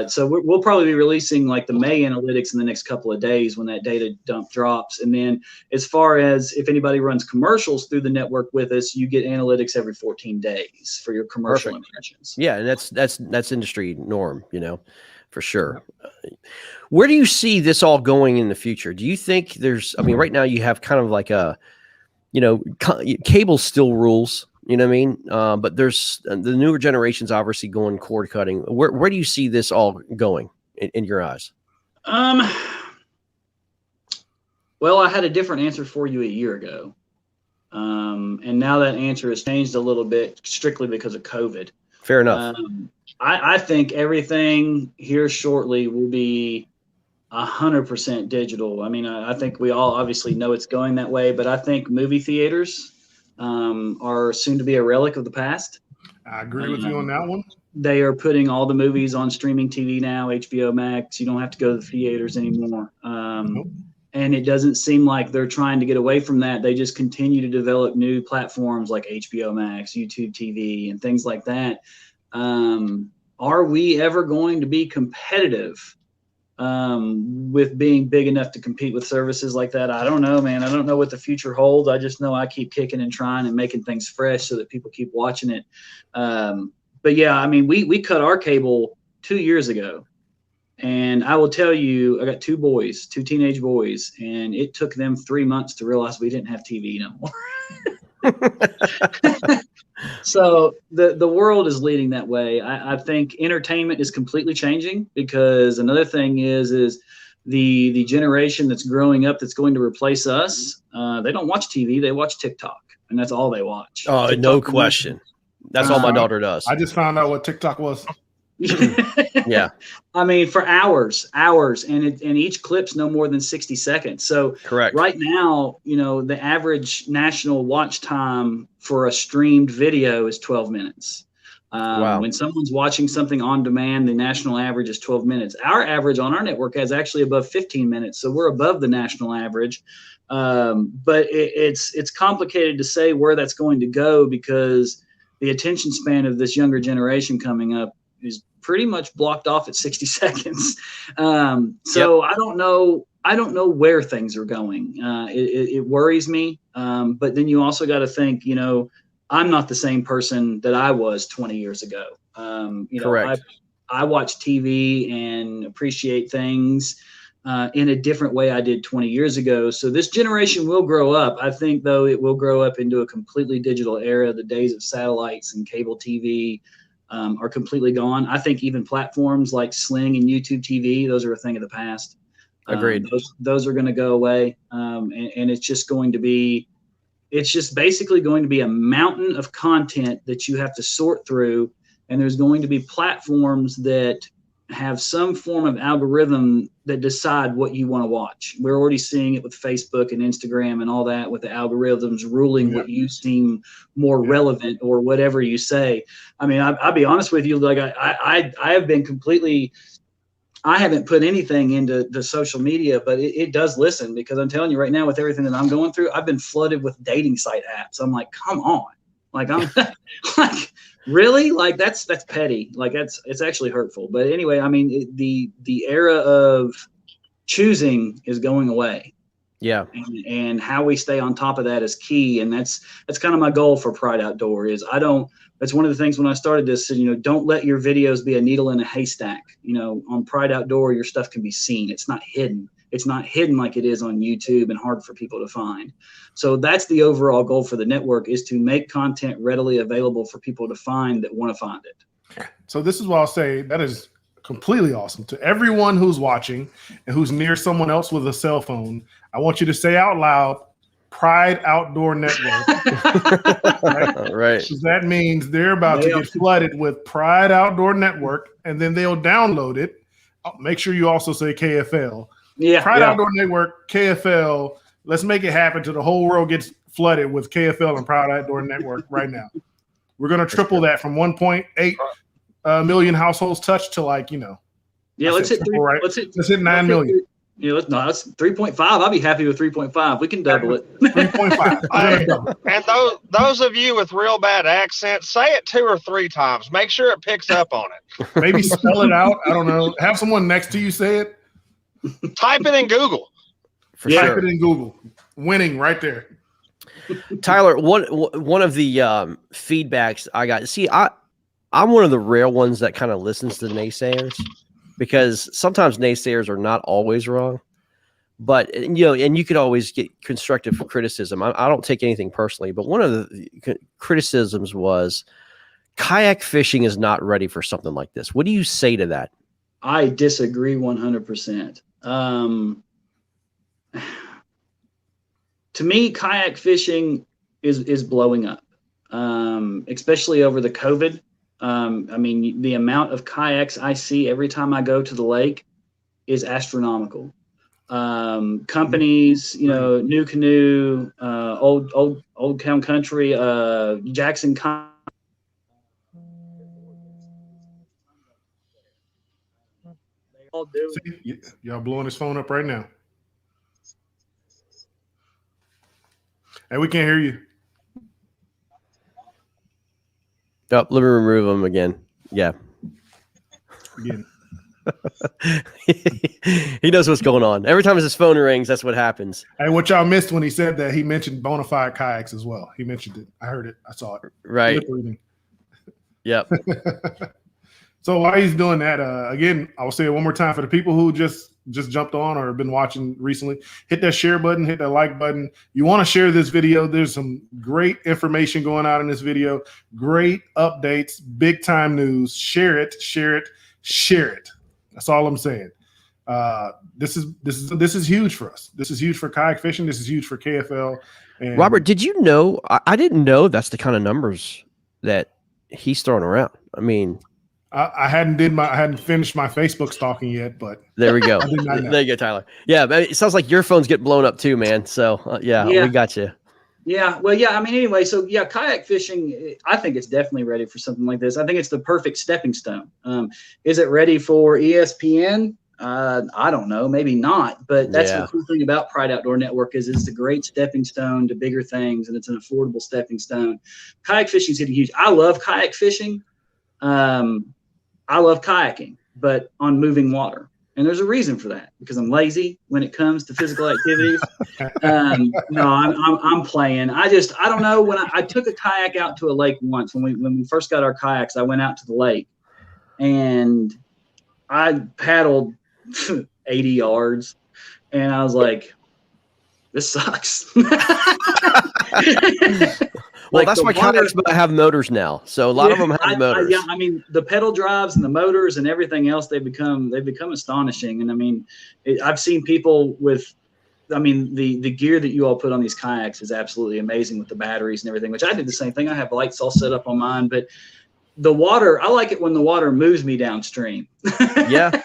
So we'll probably be releasing like the May analytics in the next couple of days when that data dump drops. And then as far as if anybody runs commercials through the network with us, you get analytics every 14 days for your commercial impressions. Yeah. And that's industry norm, for sure. Where do you see this all going in the future? Do you think right now you have kind of like cable still rules, you know what I mean? But there's the newer generations obviously going cord cutting. Where do you see this all going in your eyes? Well, I had a different answer for you a year ago. And now that answer has changed a little bit strictly because of COVID. Fair enough. I think everything here shortly will be 100% digital. I mean, I think we all obviously know it's going that way, but I think movie theaters are soon to be a relic of the past. I agree with you on that one. They are putting all the movies on streaming TV now, HBO Max. You don't have to go to the theaters anymore. Nope. And it doesn't seem like they're trying to get away from that. They just continue to develop new platforms like HBO Max, YouTube TV, and things like that. Are we ever going to be competitive with being big enough to compete with services like that? I don't know, man. I don't know what the future holds. I just know I keep kicking and trying and making things fresh so that people keep watching it. But yeah, I mean, we cut our cable 2 years ago. And I will tell you, I got 2 boys, 2 teenage boys, and it took them 3 months to realize we didn't have TV no more. So the world is leading that way. I think entertainment is completely changing because another thing is the generation that's growing up that's going to replace us. They don't watch TV; they watch TikTok, and that's all they watch. Oh, TikTok, no question. That's all my daughter does. I just found out what TikTok was. Yeah. I mean, for hours, and each clip's no more than 60 seconds. So correct. Right now, the average national watch time for a streamed video is 12 minutes. Wow. When someone's watching something on demand, the national average is 12 minutes. Our average on our network is actually above 15 minutes. So we're above the national average. But it's complicated to say where that's going to go because the attention span of this younger generation coming up is pretty much blocked off at 60 seconds. So yep. I don't know where things are going. It worries me. But then you also got to think, I'm not the same person that I was 20 years ago. Correct. I watch TV and appreciate things in a different way I did 20 years ago. So this generation will grow up. I think, though, it will grow up into a completely digital era. The days of satellites and cable TV are completely gone. I think even platforms like Sling and YouTube TV, those are a thing of the past. Agreed. Those are going to go away. And it's just basically going to be a mountain of content that you have to sort through. And there's going to be platforms that have some form of algorithm that decide what you want to watch. We're already seeing it with Facebook and Instagram and all that, with the algorithms ruling what you seem more relevant or whatever you say. I mean, I'll be honest with you, like I have been completely, I haven't put anything into the social media, but it does listen, because I'm telling you right now, with everything that I'm going through, I've been flooded with dating site apps. I'm like, come on. Like, I'm like, really? Like, that's petty. Like, it's actually hurtful. But anyway, I mean, the era of choosing is going away. Yeah. And how we stay on top of that is key. And that's kind of my goal for Pride Outdoor is that's one of the things when I started this, don't let your videos be a needle in a haystack. On Pride Outdoor, your stuff can be seen. It's not hidden. It's not hidden like it is on YouTube and hard for people to find. So that's the overall goal for the network, is to make content readily available for people to find that want to find it. So this is what I'll say. That is completely awesome. To everyone who's watching and who's near someone else with a cell phone, I want you to say out loud, Pride Outdoor Network. Right. So that means they're about to get flooded with Pride Outdoor Network, and then they'll download it. Make sure you also say KFL. Pride Outdoor Network, KFL. Let's make it happen till the whole world gets flooded with KFL and Pride Outdoor Network right now. We're going to triple that from 1.8 million households touched to let's hit 9 million. Yeah, that's 3.5. I'll be happy with 3.5. We can double it. 3.5. And those of you with real bad accents, say it 2 or 3 times. Make sure it picks up on it. Maybe spell it out. I don't know. Have someone next to you say it. Type it in Google. Type it in Google. Winning right there. Tyler, one of the feedbacks I got. See, I'm one of the rare ones that kind of listens to naysayers, because sometimes naysayers are not always wrong. But and you could always get constructive criticism. I don't take anything personally, but one of the criticisms was kayak fishing is not ready for something like this. What do you say to that? I disagree 100%. To me, kayak fishing is blowing up, especially over the COVID. The amount of kayaks I see every time I go to the lake is astronomical. Companies, New Canoe, Old Town Country, Jackson. All do it. Y'all blowing his phone up right now. Hey, we can't hear you. Oh, let me remove him again. Yeah. Again. He knows what's going on. Every time his phone rings, that's what happens. Hey, what y'all missed when he said that, he mentioned bona fide kayaks as well. He mentioned it. I heard it. I saw it. Right. Yep. So while he's doing that, again, I'll say it one more time for the people who just jumped on or have been watching recently. Hit that share button, hit that like button. You want to share this video. There's some great information going out in this video. Great updates, big time news. Share it, share it, share it. That's all I'm saying. This is huge for us. This is huge for kayak fishing. This is huge for KFL. And Robert, did you know? I didn't know that's the kind of numbers that he's throwing around. I mean, I hadn't finished my Facebook stalking yet, but there we go. There you go, Tyler. Yeah, it sounds like your phone's getting blown up too, man. So we got you. Yeah. Well, yeah. Anyway, so yeah, kayak fishing, I think it's definitely ready for something like this. I think it's the perfect stepping stone. Is it ready for ESPN? I don't know, maybe not, but that's the cool thing about Pride Outdoor Network is it's a great stepping stone to bigger things, and it's an affordable stepping stone. Kayak fishing is hitting huge. I love kayak fishing. I love kayaking, but on moving water. And there's a reason for that, because I'm lazy when it comes to physical activities. No, I'm playing. I don't know. When I took a kayak out to a lake once, when we first got our kayaks, I went out to the lake and I paddled 80 yards and I was like, this sucks. Well, that's why kayaks have motors now. So a lot of them have motors. The pedal drives and the motors and everything else, they've become astonishing. And I've seen people with, the gear that you all put on these kayaks is absolutely amazing with the batteries and everything, which I did the same thing. I have lights all set up on mine, but the water, I like it when the water moves me downstream. Yeah.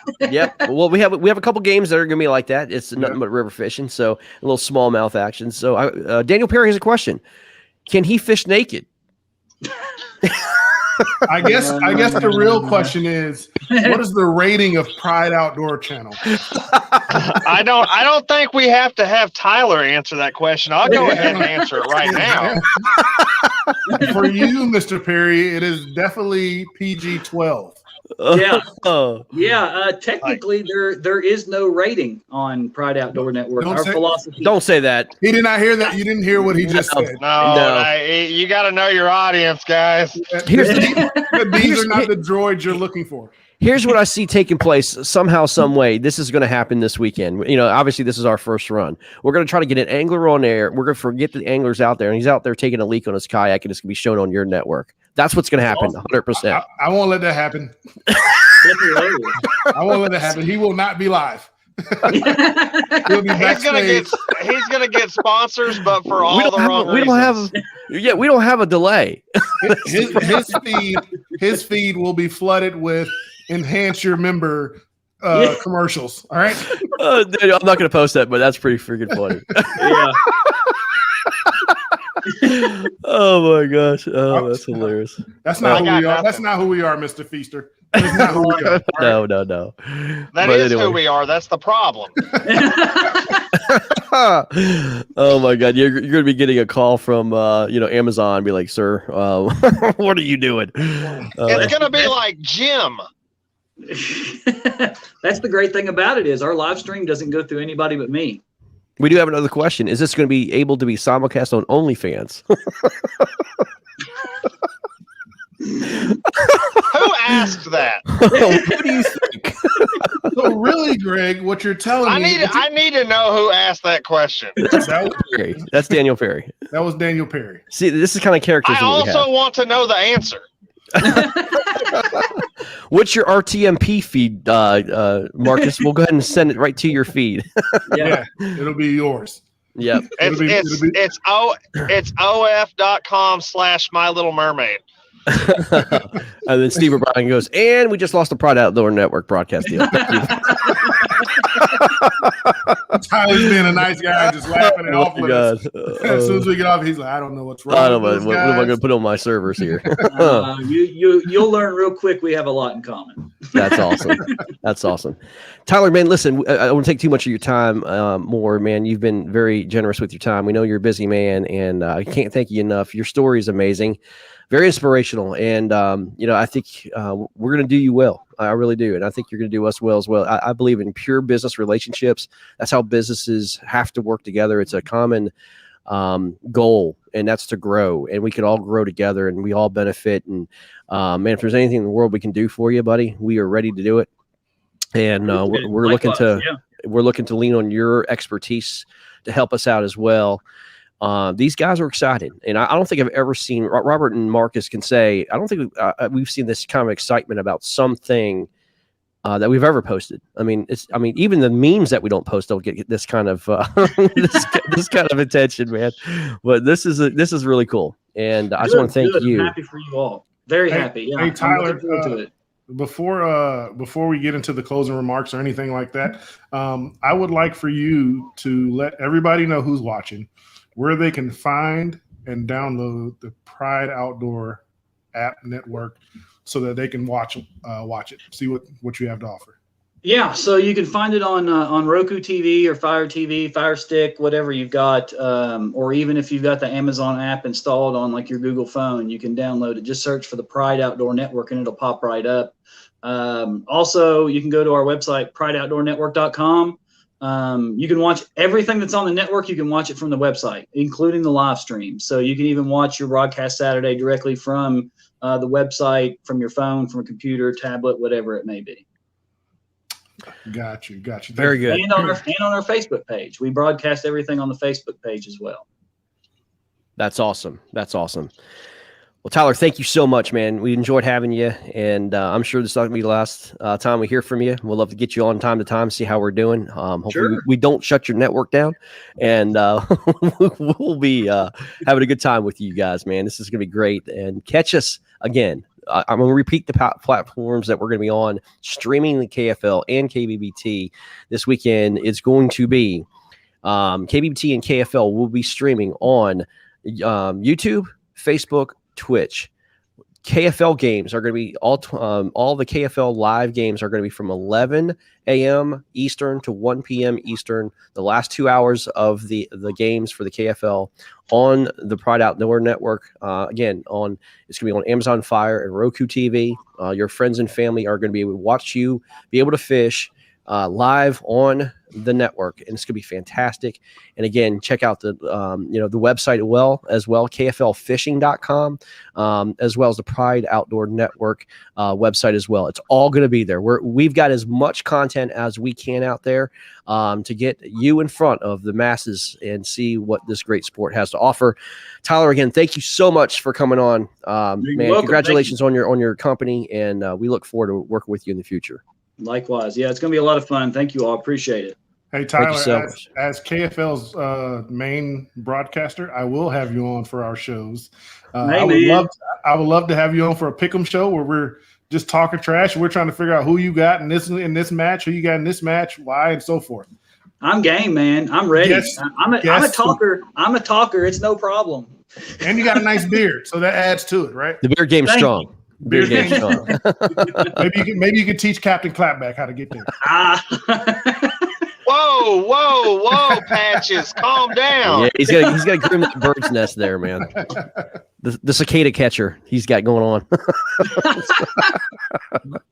Well, we have a couple games that are going to be like that. It's nothing but river fishing. So a little smallmouth action. So Daniel Perry has a question. Can he fish naked? I guess the real question is, what is the rating of Pride Outdoor Channel? I don't think we have to have Tyler answer that question. I'll go ahead and answer it right now. For you, Mr. Perry, it is definitely PG-12. Technically, there is no rating on Pride Outdoor Network. Philosophy. Don't say that. He did not hear that. You didn't hear what he just said. No. You got to know your audience, guys. These are not the droids you're looking for. Here's what I see taking place somehow, some way. This is going to happen this weekend. Obviously, this is our first run. We're going to try to get an angler on air. We're going to forget the angler's out there, and he's out there taking a leak on his kayak, and it's going to be shown on your network. That's what's going to happen, 100%. I won't let that happen. I won't let it happen. He will not be live. He'll be backstage. He's gonna get sponsors, but for all the wrong reasons. We don't have a delay. His feed will be flooded with enhance your member commercials. All right. Dude, I'm not gonna post that, but that's pretty freaking funny. Yeah. Oh my gosh. Oh, that's hilarious. That's not who we are. That's not who we are, Mr. Feaster. That's not who we are. No. That is who we are. That's the problem. Oh my God. You're going to be getting a call from, Amazon. Be like, sir, what are you doing? It's going to be like Jim. That's the great thing about it is our live stream doesn't go through anybody but me. We do have another question. Is this going to be able to be simulcast on OnlyFans? Who asked that? What do you think? So really, Greg, what you're telling me? I need to know who asked that question. That's Daniel Perry. That was Daniel Perry. See, this is kind of characters. I also want to know the answer. What's your RTMP feed, Marcus? We'll go ahead and send it right to your feed. Yeah, it'll be yours. Yep. It's of.com/My Little Mermaid. And then Steve O'Brien goes, and we just lost the Pride Outdoor Network broadcast deal. Thank you. Tyler's being a nice guy, just laughing it off with us. As soon as we get off, he's like, I don't know what's wrong. I don't know what am I going to put on my servers here. You'll learn real quick. We have a lot in common. That's awesome. That's awesome. Tyler, man, listen, I don't want to take too much of your time more, man. You've been very generous with your time. We know you're a busy man, and I can't thank you enough. Your story is amazing. Very inspirational, and I think we're going to do you well. I really do, and I think you're going to do us well as well. I believe in pure business relationships. That's how businesses have to work together. It's a common goal, and that's to grow, and we can all grow together, and we all benefit. And man, if there's anything in the world we can do for you, buddy, we are ready to do it. And we're looking to lean on your expertise to help us out as well. These guys are excited, and I don't think I've ever seen Robert and Marcus can say, I don't think we've seen this kind of excitement about something that we've ever posted. I mean, even the memes that we don't post don't get this kind of this kind of attention, man. But this is really cool, and I just want to thank you. I'm happy for you all. Very happy. Yeah, hey Tyler, I'm looking forward to it. Before we get into the closing remarks or anything like that, I would like for you to let everybody know who's watching, where they can find and download the Pride Outdoor app network so that they can watch it, see what you have to offer. Yeah, so you can find it on Roku TV or Fire TV, Fire Stick, whatever you've got, or even if you've got the Amazon app installed on like your Google phone, you can download it. Just search for the Pride Outdoor Network and it'll pop right up. Also, you can go to our website, prideoutdoornetwork.com. You can watch everything that's on the network. You can watch it from the website, including the live stream. So you can even watch your broadcast Saturday directly from the website, from your phone, from a computer, tablet, whatever it may be. Got you. Very good. And on our Facebook page. We broadcast everything on the Facebook page as well. That's awesome. Well, Tyler, thank you so much, man. We enjoyed having you, and I'm sure this is not going to be the last time we hear from you. We'll love to get you on time to time, see how we're doing. Hopefully we don't shut your network down, and we'll be having a good time with you guys, man. This is going to be great, and catch us again. I'm going to repeat the platforms that we're going to be on, streaming the KFL and KBBT this weekend. It's going to be KBBT and KFL will be streaming on YouTube, Facebook, Twitch. KFL games are going to be all the KFL live games are going to be from 11 a.m. Eastern to 1 p.m. Eastern. The last 2 hours of the games for the KFL on the Pride Outdoor Network. Again, it's going to be on Amazon Fire and Roku TV. Your friends and family are going to be able to watch you be able to fish live on the network, and it's going to be fantastic. And again, check out the the website as well, kflfishing.com, as well as the Pride Outdoor Network website as well. It's all going to be there. We've got as much content as we can out there to get you in front of the masses and see what this great sport has to offer. Tyler, again, thank you so much for coming on. Man, welcome. Congratulations on your company, and we look forward to working with you in the future. Likewise. Yeah, it's going to be a lot of fun. Thank you all. Appreciate it. Hey, Tyler, as KFL's main broadcaster, I will have you on for our shows. I would love to have you on for a pick'em show where we're just talking trash. We're trying to figure out who you got in this match, who you got in this match, why, and so forth. I'm game, man. I'm ready. I'm a talker. I'm a talker. It's no problem. And you got a nice beard, so that adds to it, right? The beard game's strong. Beard game's strong. maybe you can teach Captain Clapback how to get there. Whoa, Patches, calm down. Yeah, he's got to groom that bird's nest there, man. The cicada catcher he's got going on.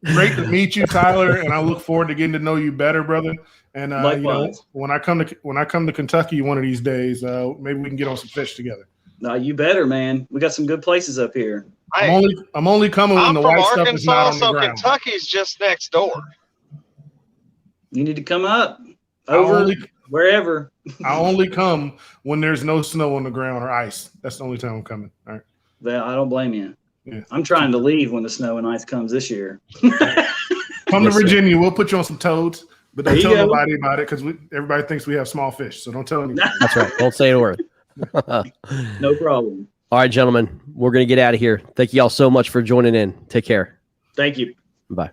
Great to meet you, Tyler, and I look forward to getting to know you better, brother. And when I come to Kentucky one of these days, maybe we can get on some fish together. No, you better, man. We got some good places up here. I'm only coming when the white stuff is not on the ground. Kentucky's just next door. You need to come up wherever. I only come when there's no snow on the ground or ice. That's the only time I'm coming. All right. Well, I don't blame you. Yeah. I'm trying to leave when the snow and ice comes this year. Come to Virginia. We'll put you on some toads, but don't tell nobody about it because everybody thinks we have small fish. So don't tell anybody. That's right. Don't say a word. No problem. All right, gentlemen, we're going to get out of here. Thank you all so much for joining in. Take care. Thank you. Bye.